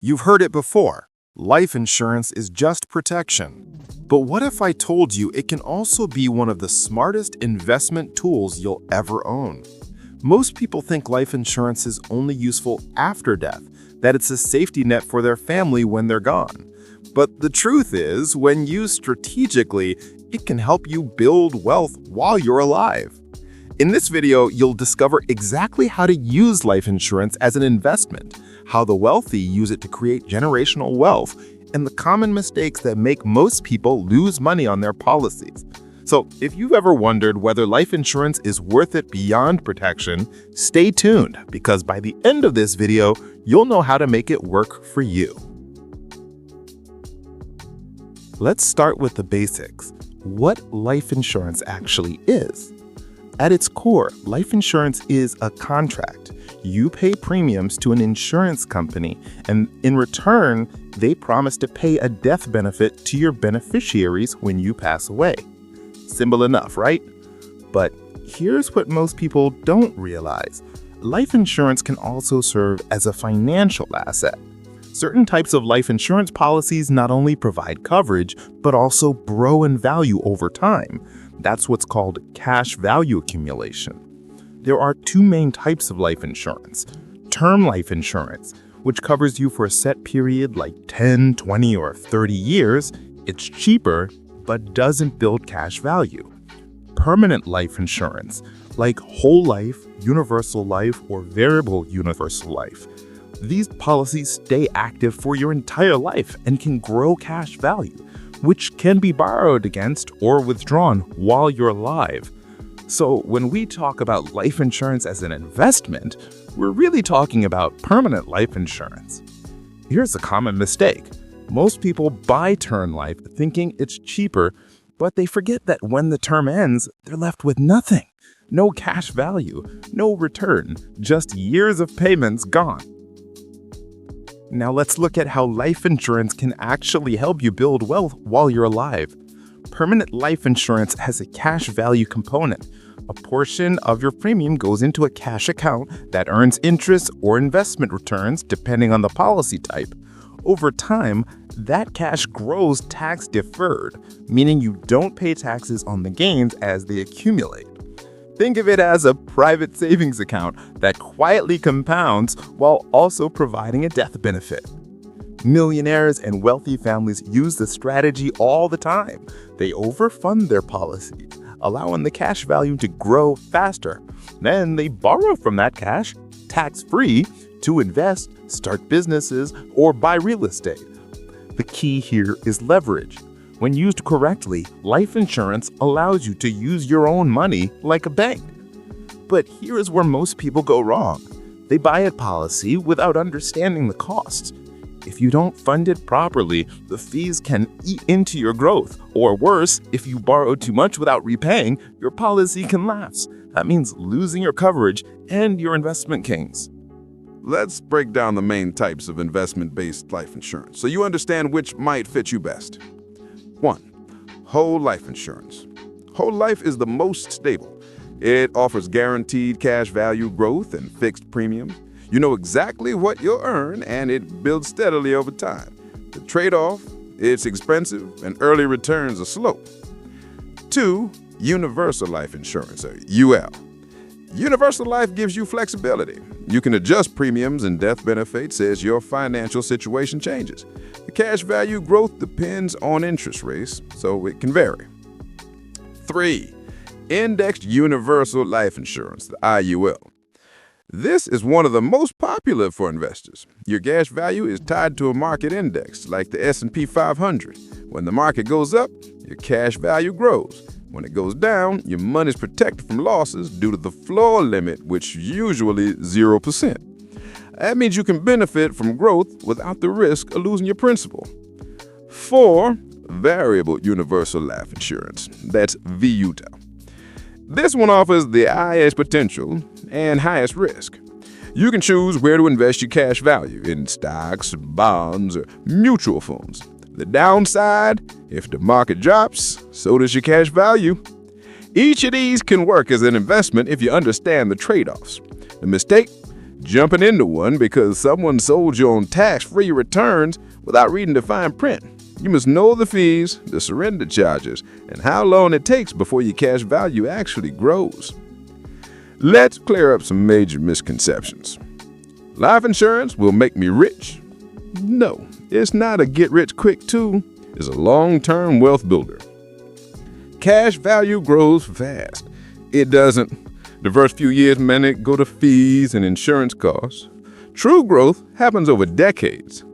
You've heard it before. Life insurance is just protection. But what if I told you it can also be one of the smartest investment tools you'll ever own? Most people think life insurance is only useful after death, that it's a safety net for their family when they're gone. But the truth is, when used strategically, it can help you build wealth while you're alive. In this video, you'll discover exactly how to use life insurance as an investment, how the wealthy use it to create generational wealth, and the common mistakes that make most people lose money on their policies. So, if you've ever wondered whether life insurance is worth it beyond protection, stay tuned, because by the end of this video, you'll know how to make it work for you. Let's start with the basics. What life insurance actually is. At its core, life insurance is a contract. You pay premiums to an insurance company, and in return, they promise to pay a death benefit to your beneficiaries when you pass away. Simple enough, right? But here's what most people don't realize. Life insurance can also serve as a financial asset. Certain types of life insurance policies not only provide coverage, but also grow in value over time. That's what's called cash value accumulation. There are two main types of life insurance. Term life insurance, which covers you for a set period like 10, 20, or 30 years. It's cheaper, but doesn't build cash value. Permanent life insurance, like whole life, universal life, or variable universal life. These policies stay active for your entire life and can grow cash value, which can be borrowed against or withdrawn while you're alive. So when we talk about life insurance as an investment, we're really talking about permanent life insurance. Here's a common mistake. Most people buy term life thinking it's cheaper, but they forget that when the term ends, they're left with nothing. No cash value, no return, just years of payments gone. Now let's look at how life insurance can actually help you build wealth while you're alive. Permanent life insurance has a cash value component. A portion of your premium goes into a cash account that earns interest or investment returns depending on the policy type. Over time, that cash grows tax deferred, meaning you don't pay taxes on the gains as they accumulate. Think of it as a private savings account that quietly compounds while also providing a death benefit. Millionaires and wealthy families use this strategy all the time. They overfund their policies, allowing the cash value to grow faster. Then they borrow from that cash, tax-free, to invest, start businesses, or buy real estate. The key here is leverage. When used correctly, life insurance allows you to use your own money like a bank. But here is where most people go wrong. They buy a policy without understanding the costs. If you don't fund it properly, the fees can eat into your growth. Or worse, if you borrow too much without repaying, your policy can lapse. That means losing your coverage and your investment gains. Let's break down the main types of investment-based life insurance so you understand which might fit you best. 1. Whole life insurance. Whole life is the most stable. It offers guaranteed cash value growth and fixed premiums. You know exactly what you'll earn, and it builds steadily over time. The trade-off, it's expensive and early returns are slow. 2. Universal life insurance, or UL. Universal life gives you flexibility. You can adjust premiums and death benefits as your financial situation changes. The cash value growth depends on interest rates, so it can vary. 3. Indexed Universal Life Insurance, the IUL. This is one of the most popular for investors. Your cash value is tied to a market index, like the S&P 500. When the market goes up, your cash value grows. When it goes down, your money is protected from losses due to the floor limit, which is usually 0%. That means you can benefit from growth without the risk of losing your principal. 4. Variable Universal Life Insurance. That's VUTA. This one offers the highest potential and highest risk. You can choose where to invest your cash value in stocks, bonds, or mutual funds. The downside, if the market drops, so does your cash value. Each of these can work as an investment if you understand the trade-offs. The mistake? jumping into one because someone sold you on tax-free returns without reading the fine print. You must know the fees, the surrender charges, and how long it takes before your cash value actually grows. Let's clear up some major misconceptions. Life insurance will make me rich? No, it's not a get-rich-quick tool. It's a long-term wealth builder. Cash value grows fast. It doesn't. The first few years may go to fees and insurance costs. True growth happens over decades.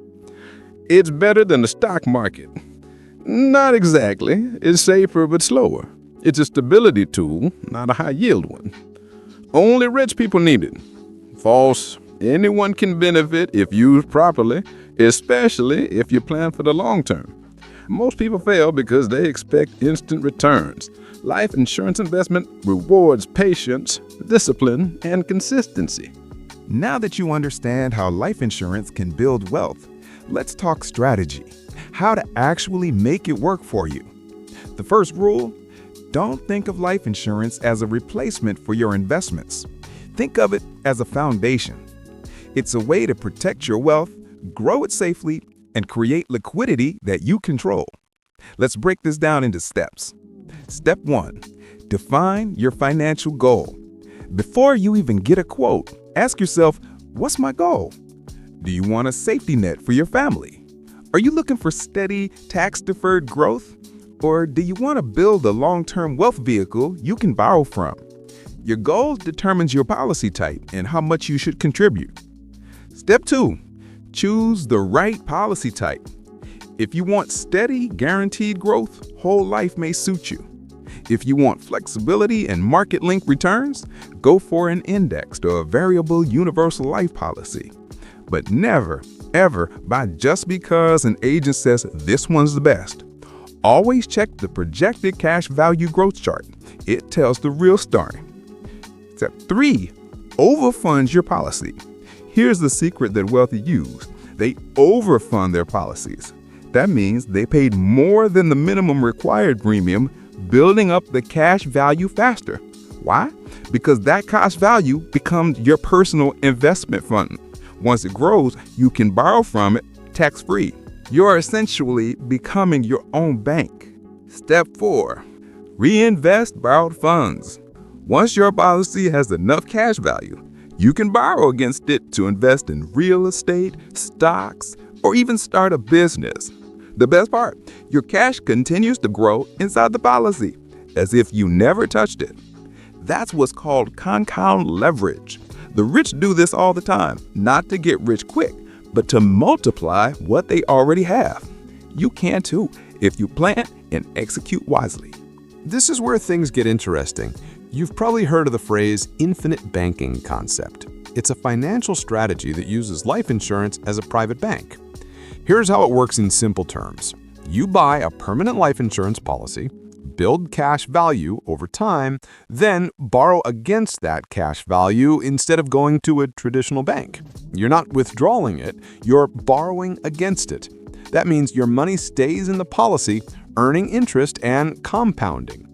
It's better than the stock market. Not exactly. It's safer but slower. It's a stability tool, not a high-yield one. Only rich people need it. False. Anyone can benefit if used properly, especially if you plan for the long term. Most people fail because they expect instant returns. Life insurance investment rewards patience, discipline, and consistency. Now that you understand how life insurance can build wealth, let's talk strategy, how to actually make it work for you. The first rule, don't think of life insurance as a replacement for your investments. Think of it as a foundation. It's a way to protect your wealth, grow it safely, and create liquidity that you control. Let's break this down into steps. Step 1. Define your financial goal. Before you even get a quote, ask yourself, what's my goal? Do you want a safety net for your family? Are you looking for steady, tax-deferred growth? Or do you want to build a long-term wealth vehicle you can borrow from? Your goal determines your policy type and how much you should contribute. Step 2. Choose the right policy type. If you want steady, guaranteed growth, whole life may suit you. If you want flexibility and market-linked returns, go for an indexed or a variable universal life policy. But never, ever buy just because an agent says this one's the best. Always check the projected cash value growth chart. It tells the real story. Step 3. Overfund your policy. Here's the secret that wealthy use. They overfund their policies. That means they paid more than the minimum required premium, building up the cash value faster. Why? Because that cash value becomes your personal investment fund. Once it grows, you can borrow from it tax-free. You're essentially becoming your own bank. Step 4. Reinvest borrowed funds. Once your policy has enough cash value, you can borrow against it to invest in real estate, stocks, or even start a business. The best part, your cash continues to grow inside the policy, as if you never touched it. That's what's called compound leverage. The rich do this all the time, not to get rich quick, but to multiply what they already have. You can too, if you plan and execute wisely. This is where things get interesting. You've probably heard of the phrase infinite banking concept. It's a financial strategy that uses life insurance as a private bank. Here's how it works in simple terms. You buy a permanent life insurance policy, build cash value over time, then borrow against that cash value instead of going to a traditional bank. You're not withdrawing it, you're borrowing against it. That means your money stays in the policy, earning interest and compounding.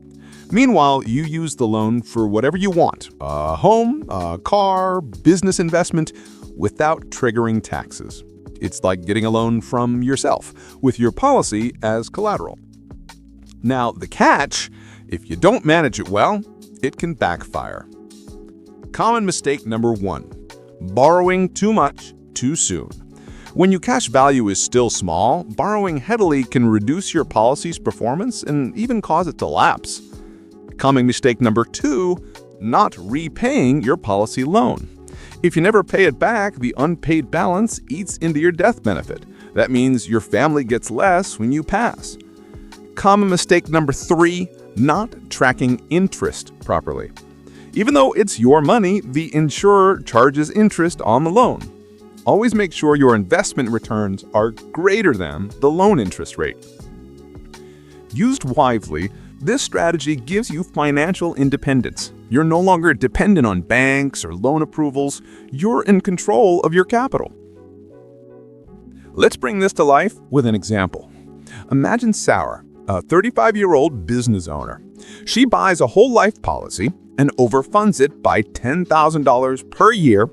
Meanwhile, you use the loan for whatever you want, a home, a car, business investment, without triggering taxes. It's like getting a loan from yourself, with your policy as collateral. Now, the catch, if you don't manage it well, it can backfire. Common mistake number 1, borrowing too much too soon. When your cash value is still small, borrowing heavily can reduce your policy's performance and even cause it to lapse. Common mistake number 2, not repaying your policy loan. If you never pay it back, the unpaid balance eats into your death benefit. That means your family gets less when you pass. Common mistake number 3, not tracking interest properly. Even though it's your money, the insurer charges interest on the loan. Always make sure your investment returns are greater than the loan interest rate. Used wisely, this strategy gives you financial independence. You're no longer dependent on banks or loan approvals. You're in control of your capital. Let's bring this to life with an example. Imagine Sarah, a 35-year-old business owner. She buys a whole life policy and overfunds it by $10,000 per year.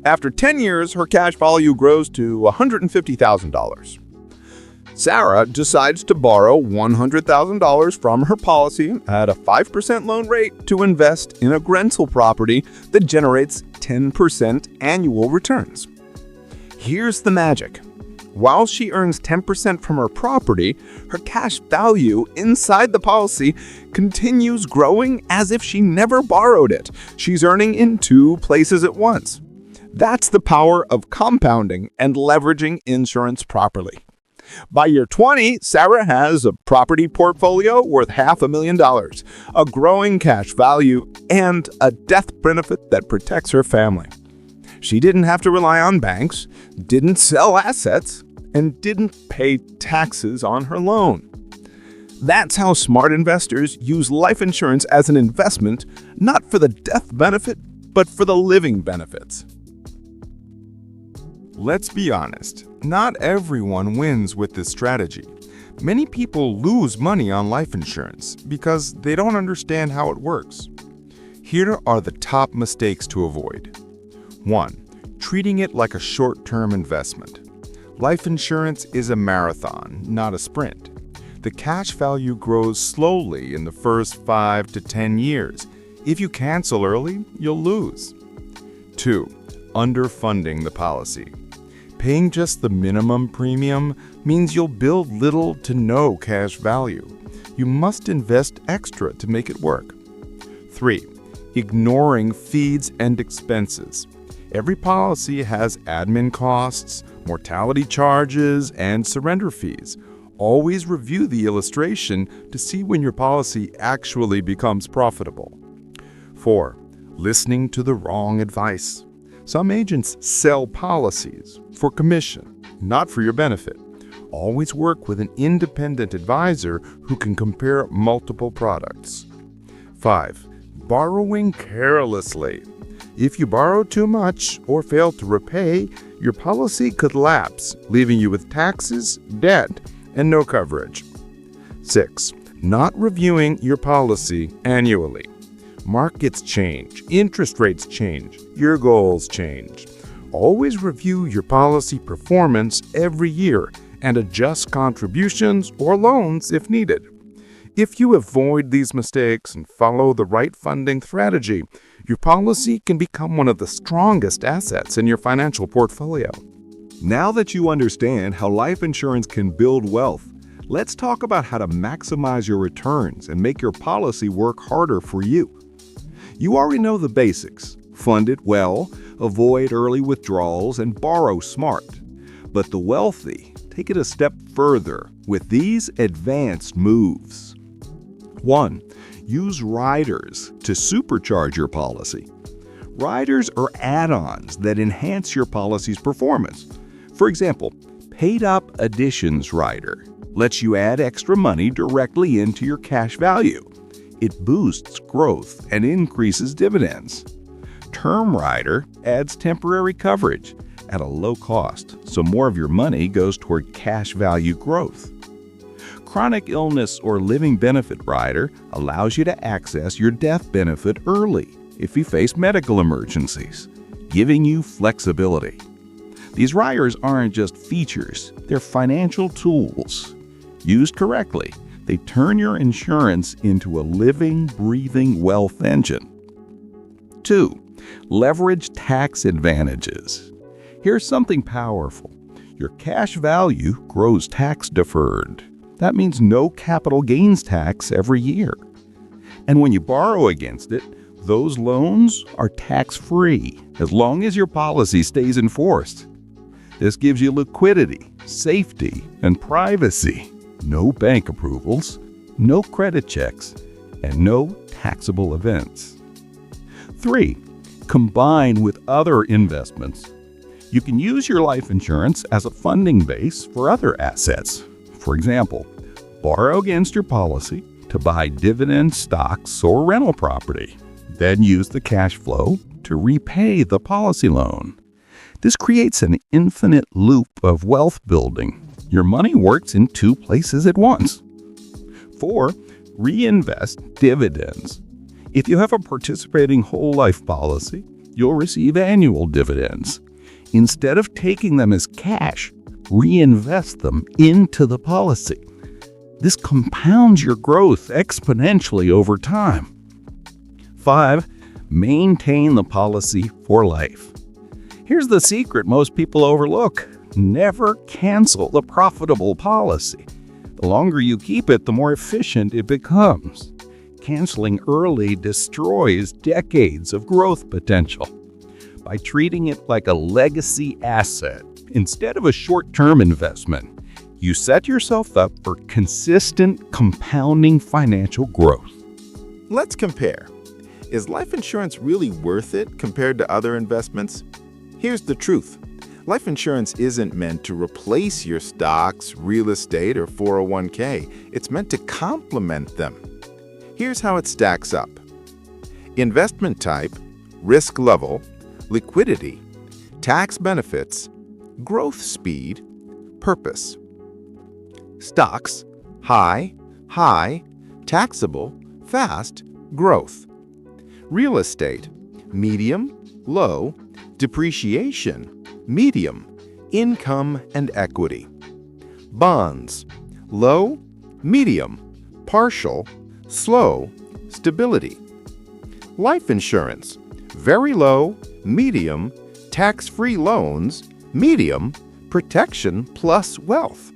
After 10 years, her cash value grows to $150,000. Sarah decides to borrow $100,000 from her policy at a 5% loan rate to invest in a rental property that generates 10% annual returns. Here's the magic. While she earns 10% from her property, her cash value inside the policy continues growing as if she never borrowed it. She's earning in two places at once. That's the power of compounding and leveraging insurance properly. By year 20, Sarah has a property portfolio worth $500,000, a growing cash value, and a death benefit that protects her family. She didn't have to rely on banks, didn't sell assets, and didn't pay taxes on her loan. That's how smart investors use life insurance as an investment, not for the death benefit, but for the living benefits. Let's be honest, not everyone wins with this strategy. Many people lose money on life insurance because they don't understand how it works. Here are the top mistakes to avoid. 1. Treating it like a short-term investment. Life insurance is a marathon, not a sprint. The cash value grows slowly in the first 5 to 10 years. If you cancel early, you'll lose. 2. Underfunding the policy. Paying just the minimum premium means you'll build little to no cash value. You must invest extra to make it work. 3. Ignoring fees and expenses. Every policy has admin costs, mortality charges, and surrender fees. Always review the illustration to see when your policy actually becomes profitable. 4. Listening to the wrong advice. Some agents sell policies for commission, not for your benefit. Always work with an independent advisor who can compare multiple products. 5. Borrowing carelessly. If you borrow too much or fail to repay, your policy could lapse, leaving you with taxes, debt, and no coverage. 6. Not reviewing your policy annually. Markets change, interest rates change, your goals change. Always review your policy performance every year and adjust contributions or loans if needed. If you avoid these mistakes and follow the right funding strategy, your policy can become one of the strongest assets in your financial portfolio. Now that you understand how life insurance can build wealth, let's talk about how to maximize your returns and make your policy work harder for you. You already know the basics. Fund it well, avoid early withdrawals, and borrow smart. But the wealthy take it a step further with these advanced moves. 1. Use riders to supercharge your policy. Riders are add-ons that enhance your policy's performance. For example, Paid Up Additions Rider lets you add extra money directly into your cash value. It boosts growth and increases dividends. Term Rider adds temporary coverage at a low cost, so more of your money goes toward cash value growth. Chronic Illness or Living Benefit Rider allows you to access your death benefit early if you face medical emergencies, giving you flexibility. These riders aren't just features, they're financial tools. Used correctly, they turn your insurance into a living, breathing wealth engine. 2. Leverage tax advantages. Here's something powerful. Your cash value grows tax deferred. That means no capital gains tax every year. And when you borrow against it, those loans are tax-free as long as your policy stays enforced. This gives you liquidity, safety, and privacy. No bank approvals, no credit checks, and no taxable events. 3. Combine with other investments. You can use your life insurance as a funding base for other assets. For example, borrow against your policy to buy dividend stocks or rental property. Then use the cash flow to repay the policy loan. This creates an infinite loop of wealth building. Your money works in two places at once. 4. Reinvest dividends. If you have a participating whole life policy, you'll receive annual dividends. Instead of taking them as cash, reinvest them into the policy. This compounds your growth exponentially over time. 5. Maintain the policy for life. Here's the secret most people overlook. Never cancel the profitable policy. The longer you keep it, the more efficient it becomes. Canceling early destroys decades of growth potential. By treating it like a legacy asset instead of a short-term investment, you set yourself up for consistent, compounding financial growth. Let's compare. Is life insurance really worth it compared to other investments? Here's the truth. Life insurance isn't meant to replace your stocks, real estate, or 401k. It's meant to complement them. Here's how it stacks up. Investment type, risk level, liquidity, tax benefits, growth speed, purpose. Stocks, high, taxable, fast, growth. Real estate, medium, low, depreciation, medium, income and equity. Bonds, low, medium, partial, slow, stability. Life insurance, very low, medium, tax-free loans, medium, protection plus wealth.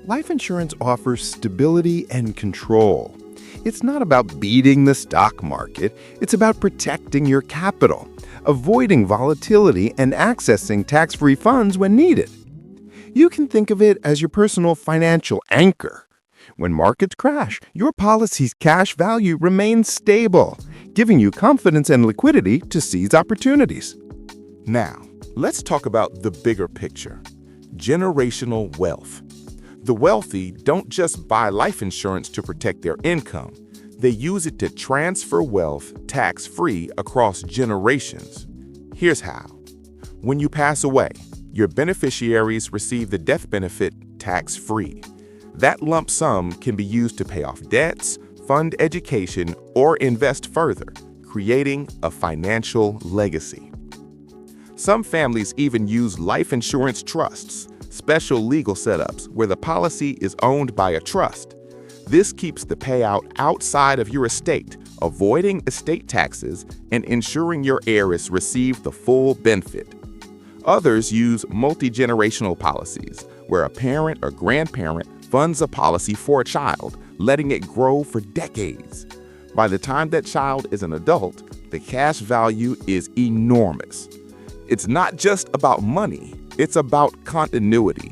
Life insurance offers stability and control. It's not about beating the stock market, it's about protecting your capital, avoiding volatility, and accessing tax-free funds when needed. You can think of it as your personal financial anchor. When markets crash, your policy's cash value remains stable, giving you confidence and liquidity to seize opportunities. Now, let's talk about the bigger picture. Generational wealth. The wealthy don't just buy life insurance to protect their income. They use it to transfer wealth tax-free across generations. Here's how. When you pass away, your beneficiaries receive the death benefit tax-free. That lump sum can be used to pay off debts, fund education, or invest further, creating a financial legacy. Some families even use life insurance trusts, special legal setups where the policy is owned by a trust. This keeps the payout outside of your estate, avoiding estate taxes and ensuring your heirs receive the full benefit. Others use multi-generational policies, where a parent or grandparent funds a policy for a child, letting it grow for decades. By the time that child is an adult, the cash value is enormous. It's not just about money, it's about continuity.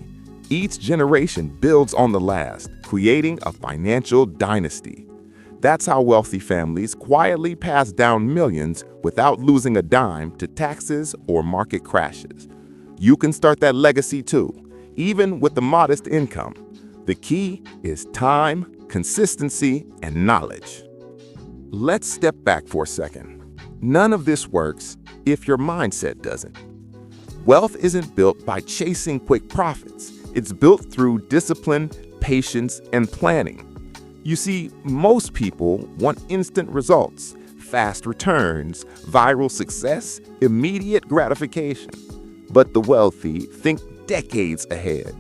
Each generation builds on the last, creating a financial dynasty. That's how wealthy families quietly pass down millions without losing a dime to taxes or market crashes. You can start that legacy too, even with a modest income. The key is time, consistency, and knowledge. Let's step back for a second. None of this works if your mindset doesn't. Wealth isn't built by chasing quick profits. It's built through discipline, patience, and planning. You see, most people want instant results, fast returns, viral success, immediate gratification. But the wealthy think decades ahead.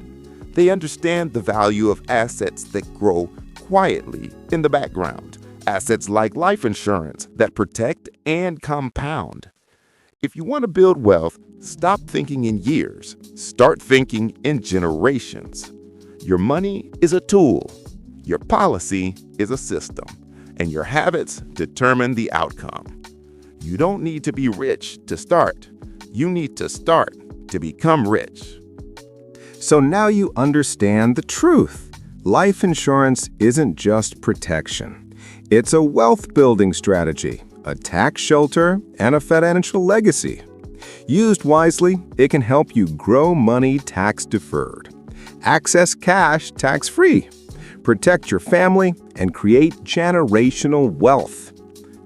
They understand the value of assets that grow quietly in the background. Assets like life insurance that protect and compound. If you want to build wealth, stop thinking in years. Start thinking in generations. Your money is a tool. Your policy is a system. And your habits determine the outcome. You don't need to be rich to start. You need to start to become rich. So now you understand the truth. Life insurance isn't just protection. It's a wealth-building strategy, a tax shelter, and a financial legacy. Used wisely, it can help you grow money tax-deferred, access cash tax-free, protect your family, and create generational wealth.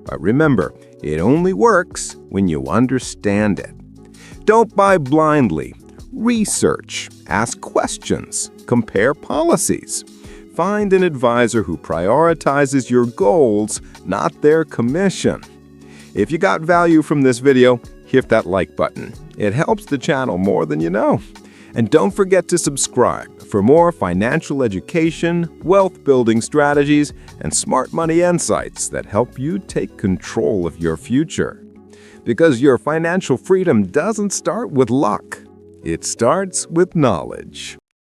But remember, it only works when you understand it. Don't buy blindly. Research, ask questions, compare policies. Find an advisor who prioritizes your goals, not their commission. If you got value from this video, hit that like button. It helps the channel more than you know. And don't forget to subscribe for more financial education, wealth-building strategies, and smart money insights that help you take control of your future. Because your financial freedom doesn't start with luck. It starts with knowledge.